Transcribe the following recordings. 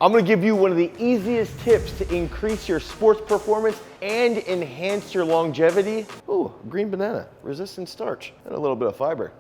I'm gonna give you one of the easiest tips to increase your sports performance and enhance your longevity. Ooh, green banana, resistant starch, and a little bit of fiber.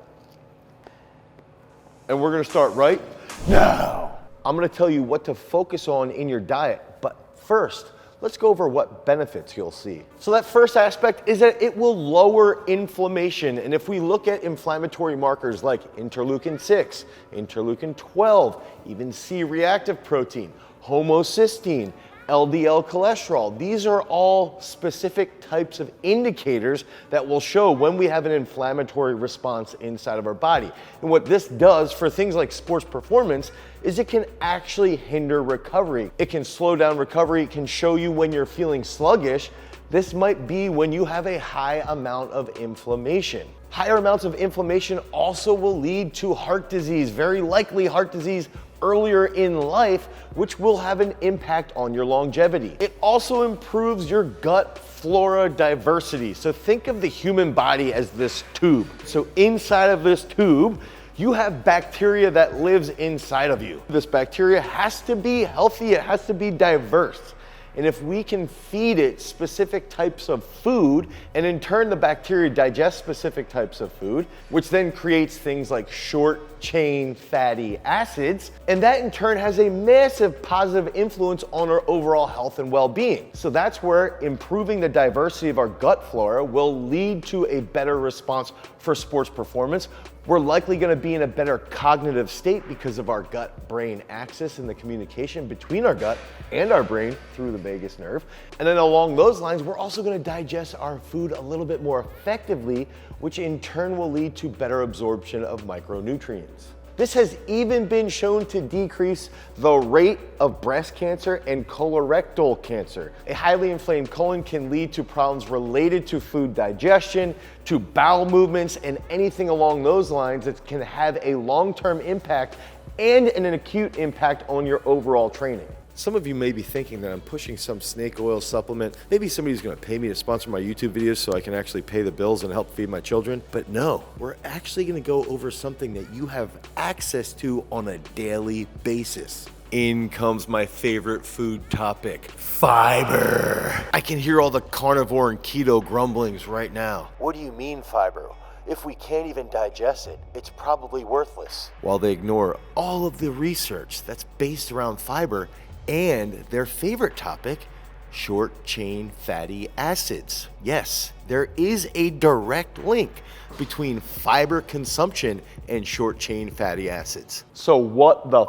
And we're gonna start right now. I'm gonna tell you what to focus on in your diet, but first, let's go over what benefits you'll see. So that first aspect is that it will lower inflammation. And if we look at inflammatory markers like interleukin 6, interleukin 12, even C-reactive protein, homocysteine, LDL cholesterol, these are all specific types of indicators that will show when we have an inflammatory response inside of our body. And what this does for things like sports performance is it can actually hinder recovery. It can slow down recovery. It can show you when you're feeling sluggish. This might be when you have a high amount of inflammation. Higher amounts of inflammation also will lead to heart disease, very likely heart disease earlier in life, which will have an impact on your longevity. It also improves your gut flora diversity. So think of the human body as this tube. So inside of this tube, you have bacteria that lives inside of you. This bacteria has to be healthy, it has to be diverse. And if we can feed it specific types of food, and in turn the bacteria digest specific types of food, which then creates things like short chain fatty acids, and that in turn has a massive positive influence on our overall health and well-being. So that's where improving the diversity of our gut flora will lead to a better response for sports performance. We're likely gonna be in a better cognitive state because of our gut-brain axis and the communication between our gut and our brain through the vagus nerve. And then along those lines, we're also gonna digest our food a little bit more effectively, which in turn will lead to better absorption of micronutrients. This has even been shown to decrease the rate of breast cancer and colorectal cancer. A highly inflamed colon can lead to problems related to food digestion, to bowel movements, and anything along those lines that can have a long-term impact and an acute impact on your overall training. Some of you may be thinking that I'm pushing some snake oil supplement. Maybe somebody's gonna pay me to sponsor my YouTube videos so I can actually pay the bills and help feed my children. But no, we're actually gonna go over something that you have access to on a daily basis. In comes my favorite food topic, fiber. I can hear all the carnivore and keto grumblings right now. What do you mean fiber? If we can't even digest it, it's probably worthless. While they ignore all of the research that's based around fiber and their favorite topic, short chain fatty acids. Yes, there is a direct link between fiber consumption and short chain fatty acids. So what the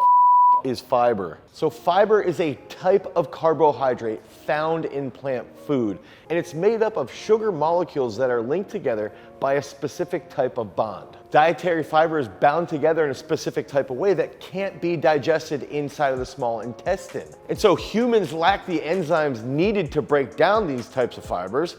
is fiber? So fiber is a type of carbohydrate found in plant food, and it's made up of sugar molecules that are linked together by a specific type of bond. Dietary fiber is bound together in a specific type of way that can't be digested inside of the small intestine. And so humans lack the enzymes needed to break down these types of fibers,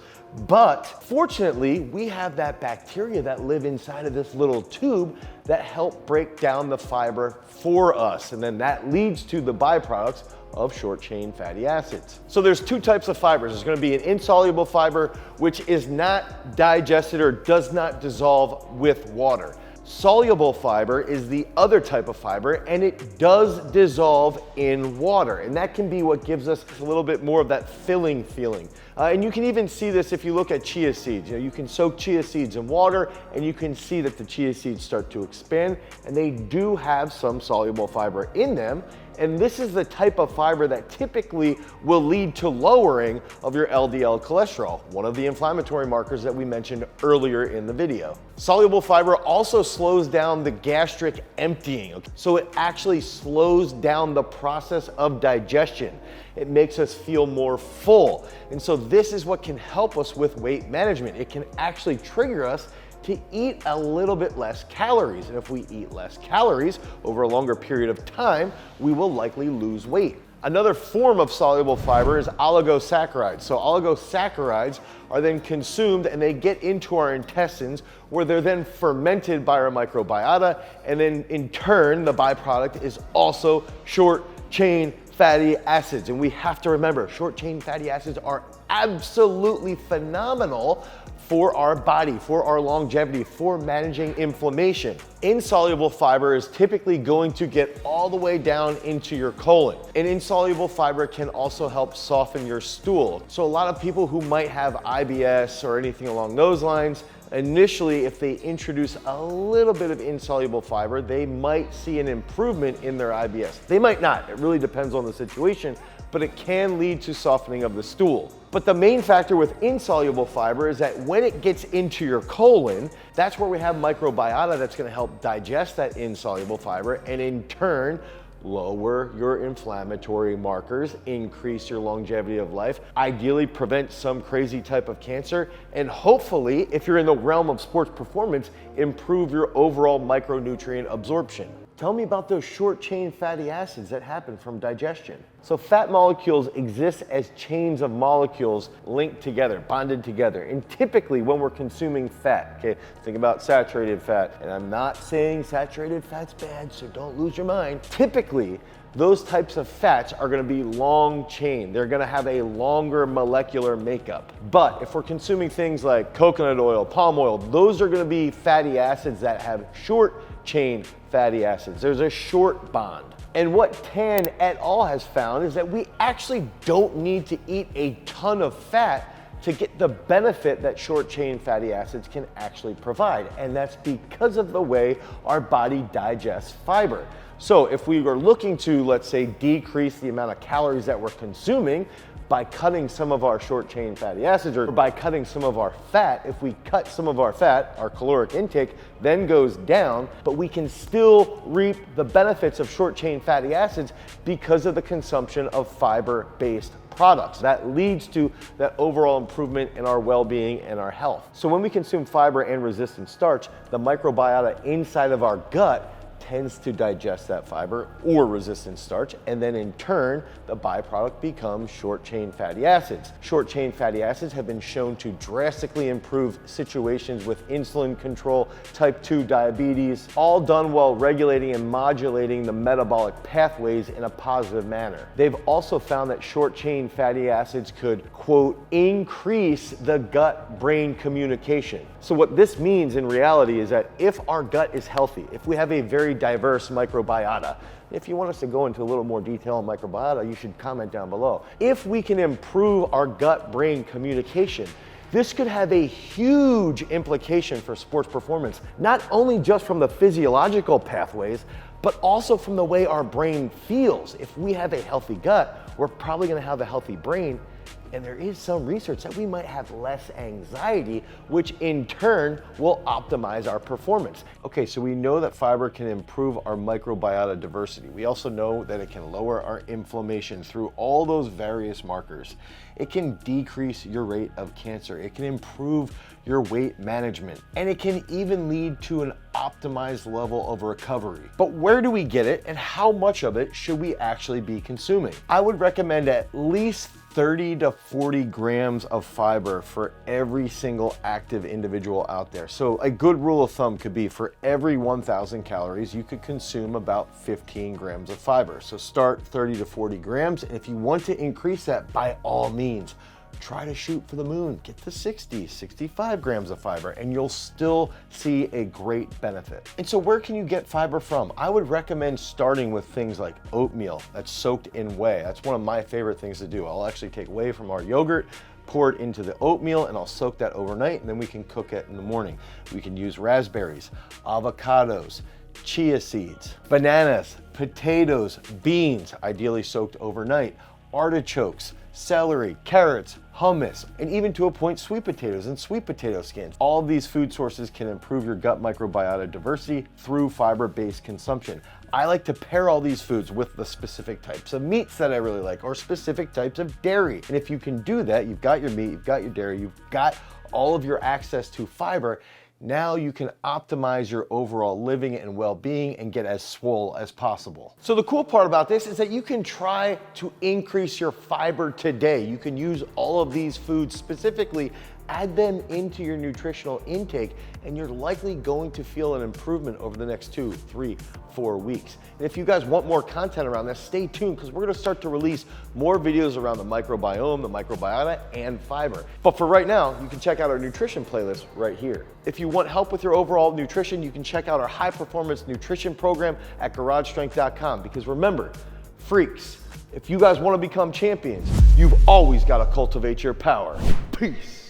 but fortunately, we have that bacteria that live inside of this little tube that help break down the fiber for us. And then that leads to the byproducts of short chain fatty acids. So there's two types of fibers. There's gonna be an insoluble fiber, which is not digested or does not dissolve with water. Soluble fiber is the other type of fiber, and it does dissolve in water. And that can be what gives us a little bit more of that filling feeling. And you can even see this if you look at chia seeds. You can soak chia seeds in water and you can see that the chia seeds start to expand, and they do have some soluble fiber in them. And this is the type of fiber that typically will lead to lowering of your LDL cholesterol, one of the inflammatory markers that we mentioned earlier in the video. Soluble fiber also slows down the gastric emptying. So it actually slows down the process of digestion. It makes us feel more full. And so this is what can help us with weight management. It can actually trigger us to eat a little bit less calories. And if we eat less calories over a longer period of time, we will likely lose weight. Another form of soluble fiber is oligosaccharides. So oligosaccharides are then consumed and they get into our intestines where they're then fermented by our microbiota. And then in turn, the byproduct is also short chain fatty acids. And we have to remember, short chain fatty acids are absolutely phenomenal for our body, for our longevity, for managing inflammation. Insoluble fiber is typically going to get all the way down into your colon. And insoluble fiber can also help soften your stool. So a lot of people who might have IBS or anything along those lines, initially, if they introduce a little bit of insoluble fiber, they might see an improvement in their IBS. They might not, it really depends on the situation, but it can lead to softening of the stool. But the main factor with insoluble fiber is that when it gets into your colon, that's where we have microbiota that's gonna help digest that insoluble fiber and in turn, lower your inflammatory markers, increase your longevity of life, ideally prevent some crazy type of cancer, and hopefully, if you're in the realm of sports performance, improve your overall micronutrient absorption. Tell me about those short chain fatty acids that happen from digestion. So fat molecules exist as chains of molecules linked together, bonded together. And typically when we're consuming fat, okay, think about saturated fat. And I'm not saying saturated fat's bad, so don't lose your mind. Typically, those types of fats are gonna be long chain. They're gonna have a longer molecular makeup. But if we're consuming things like coconut oil, palm oil, those are gonna be fatty acids that have short chain fatty acids. There's a short bond. And what Tan et al. Has found is that we actually don't need to eat a ton of fat to get the benefit that short chain fatty acids can actually provide. And that's because of the way our body digests fiber. So if we were looking to, let's say, decrease the amount of calories that we're consuming by cutting some of our short chain fatty acids or by cutting some of our fat, if we cut some of our fat, our caloric intake then goes down, but we can still reap the benefits of short chain fatty acids because of the consumption of fiber-based products. That leads to that overall improvement in our well-being and our health. So when we consume fiber and resistant starch, the microbiota inside of our gut tends to digest that fiber or resistant starch, and then in turn, the byproduct becomes short chain fatty acids. Short chain fatty acids have been shown to drastically improve situations with insulin control, type 2 diabetes, all done while regulating and modulating the metabolic pathways in a positive manner. They've also found that short chain fatty acids could, quote, increase the gut-brain communication. So what this means in reality is that if our gut is healthy, if we have a very diverse microbiota. If you want us to go into a little more detail on microbiota, you should comment down below. If we can improve our gut-brain communication, this could have a huge implication for sports performance, not only just from the physiological pathways, but also from the way our brain feels. If we have a healthy gut, we're probably gonna have a healthy brain. And there is some research that we might have less anxiety, which in turn will optimize our performance. Okay, so we know that fiber can improve our microbiota diversity. We also know that it can lower our inflammation through all those various markers. It can decrease your rate of cancer. It can improve your weight management. And it can even lead to an optimized level of recovery. But where do we get it and how much of it should we actually be consuming? I would recommend at least 30 to 40 grams of fiber for every single active individual out there. So a good rule of thumb could be for every 1,000 calories, you could consume about 15 grams of fiber. So start 30 to 40 grams. And if you want to increase that, by all means, try to shoot for the moon, get to 60, 65 grams of fiber, and you'll still see a great benefit. And so where can you get fiber from? I would recommend starting with things like oatmeal that's soaked in whey. That's one of my favorite things to do. I'll actually take whey from our yogurt, pour it into the oatmeal, and I'll soak that overnight, and then we can cook it in the morning. We can use raspberries, avocados, chia seeds, bananas, potatoes, beans, ideally soaked overnight, artichokes, celery, carrots, hummus, and even to a point, sweet potatoes and sweet potato skins. All of these food sources can improve your gut microbiota diversity through fiber-based consumption. I like to pair all these foods with the specific types of meats that I really like or specific types of dairy. And if you can do that, you've got your meat, you've got your dairy, you've got all of your access to fiber. Now you can optimize your overall living and well-being and get as swole as possible. So the cool part about this is that you can try to increase your fiber today. You can use all of these foods, specifically add them into your nutritional intake, and you're likely going to feel an improvement over the next 2, 3, 4 weeks. And if you guys want more content around this, stay tuned, because we're gonna start to release more videos around the microbiome, the microbiota, and fiber. But for right now, you can check out our nutrition playlist right here. If you want help with your overall nutrition, you can check out our high performance nutrition program at garagestrength.com, because remember, freaks, if you guys want to become champions, you've always got to cultivate your power. Peace.